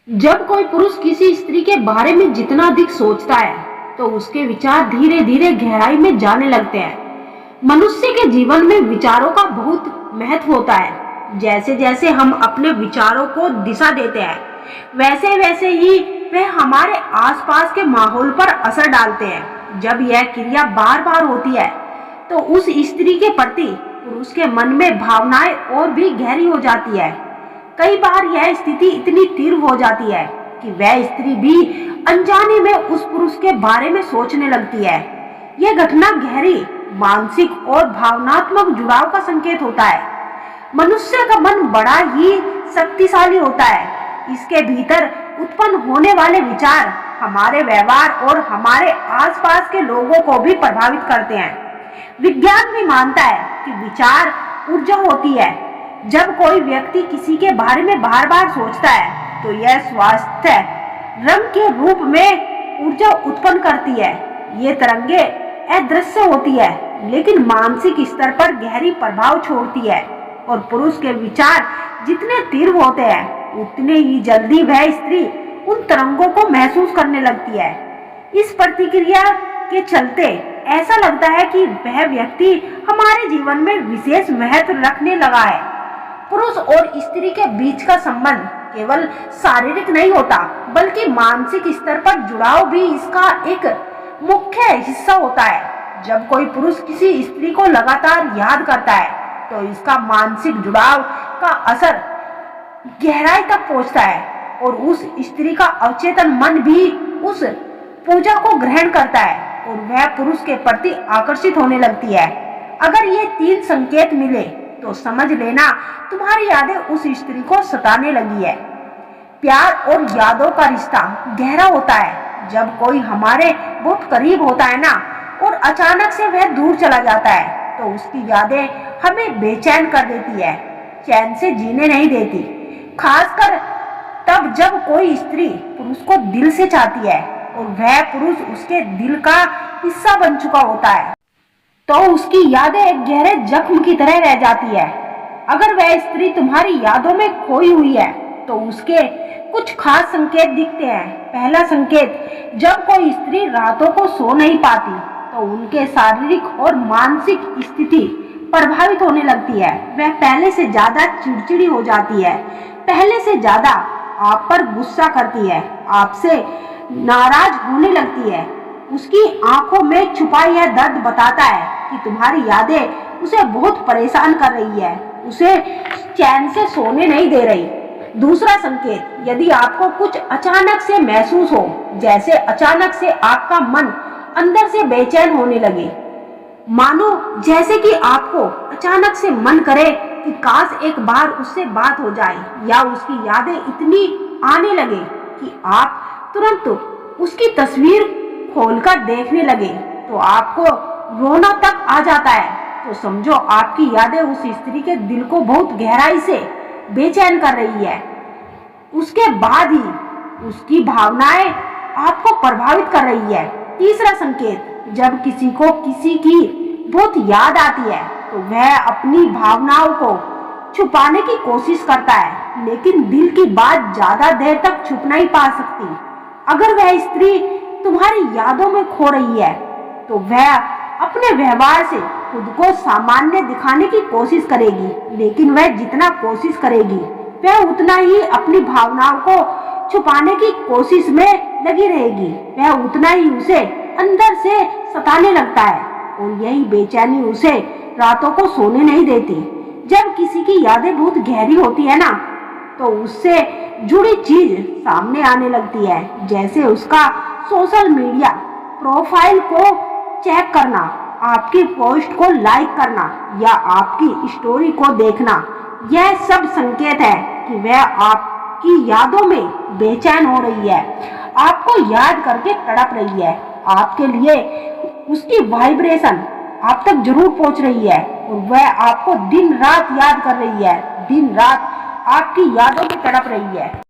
जब कोई पुरुष किसी स्त्री के बारे में जितना अधिक सोचता है तो उसके विचार धीरे धीरे गहराई में जाने लगते हैं। मनुष्य के जीवन में विचारों का बहुत महत्व होता है। जैसे जैसे हम अपने विचारों को दिशा देते हैं वैसे वैसे ही वह हमारे आसपास के माहौल पर असर डालते हैं। जब यह क्रिया बार बार होती है तो उस स्त्री के प्रति पुरुष के मन में भावनाएं और भी गहरी हो जाती है। कई बार यह स्थिति इतनी तीव्र हो जाती है कि वह स्त्री भी अनजाने में उस पुरुष के बारे में सोचने लगती है। यह घटना गहरी मानसिक और भावनात्मक जुड़ाव का संकेत होता है। मनुष्य का मन बड़ा ही शक्तिशाली होता है। इसके भीतर उत्पन्न होने वाले विचार हमारे व्यवहार और हमारे आसपास के लोगों को भी प्रभावित करते हैं। विज्ञान भी मानता है कि विचार ऊर्जा होती है। जब कोई व्यक्ति किसी के बारे में बार बार सोचता है तो यह स्वास्थ्य रंग के रूप में ऊर्जा उत्पन्न करती है। ये तरंगे अदृश्य होती है लेकिन मानसिक स्तर पर गहरी प्रभाव छोड़ती है और पुरुष के विचार जितने तीव्र होते हैं उतने ही जल्दी वह स्त्री उन तरंगों को महसूस करने लगती है। इस प्रतिक्रिया के चलते ऐसा लगता है कि वह व्यक्ति हमारे जीवन में विशेष महत्व रखने लगा है। पुरुष और स्त्री के बीच का संबंध केवल शारीरिक नहीं होता बल्कि मानसिक स्तर पर जुड़ाव भी इसका एक मुख्य हिस्सा होता है। जब कोई पुरुष किसी स्त्री को लगातार याद करता है तो इसका मानसिक जुड़ाव का असर गहराई तक पहुंचता है और उस स्त्री का अवचेतन मन भी उस पूजा को ग्रहण करता है और वह पुरुष के प्रति आकर्षित होने लगती है। अगर ये तीन संकेत मिले तो समझ लेना तुम्हारी यादें उस स्त्री को सताने लगी है। प्यार और यादों का रिश्ता गहरा होता है। जब कोई हमारे बहुत करीब होता है ना और अचानक से वह दूर चला जाता है तो उसकी यादें हमें बेचैन कर देती है, चैन से जीने नहीं देती। खासकर तब जब कोई स्त्री पुरुष को दिल से चाहती है और वह पुरुष उसके दिल का हिस्सा बन चुका होता है तो उसकी यादें एक गहरे जख्म की तरह रह जाती है। अगर वह स्त्री तुम्हारी यादों में खोई हुई है तो उसके कुछ खास संकेत दिखते हैं। पहला संकेत, जब कोई स्त्री रातों को सो नहीं पाती तो उनके शारीरिक और मानसिक स्थिति प्रभावित होने लगती है। वह पहले से ज्यादा चिड़चिड़ी हो जाती है, पहले से ज्यादा आप पर गुस्सा करती है, आपसे नाराज होने लगती है। उसकी आंखों में छुपा यह दर्द बताता है कि तुम्हारी यादें उसे बहुत परेशान कर रही है, उसे चैन से सोने नहीं दे रही। दूसरा संकेत, यदि आपको कुछ अचानक से महसूस हो, जैसे अचानक से आपका मन अंदर से बेचैन होने लगे, मानो जैसे कि आपको अचानक से मन करे कि काश एक बार उससे बात हो जाए, या उसकी यादें इतनी आने लगे कि आप तुरंत उसकी तस्वीर खोलकर देखने लगे तो आपको रोना तक आ जाता है, तो समझो आपकी यादें उस स्त्री के दिल को बहुत गहराई से बेचैन कर रही है। उसके बाद ही उसकी भावनाएं आपको प्रभावित कर रही है। तीसरा संकेत, जब किसी को किसी की बहुत याद आती है तो वह अपनी भावनाओं को छुपाने की कोशिश करता है लेकिन दिल की बात ज्यादा देर तक छुप नहीं पा सकती। अगर वह स्त्री तुम्हारी यादों में खो रही है तो वह अपने व्यवहार से खुद को सामान्य दिखाने की कोशिश करेगी, लेकिन वह जितना कोशिश करेगी वह उतना ही अपनी भावनाओं को छुपाने की कोशिश में लगी रहेगी। वह उतना ही उसे अंदर से सताने लगता है और यही बेचैनी उसे रातों को सोने नहीं देती। जब किसी की यादें बहुत गहरी होती है ना तो उससे जुड़ी चीज सामने आने लगती है, जैसे उसका सोशल मीडिया प्रोफाइल को चेक करना, आपकी पोस्ट को लाइक करना या आपकी स्टोरी को देखना। यह सब संकेत है कि वह आपकी यादों में बेचैन हो रही है, आपको याद करके तड़प रही है। आपके लिए उसकी वाइब्रेशन आप तक जरूर पहुंच रही है और वह आपको दिन रात याद कर रही है, दिन रात आपकी यादों में तड़प रही है।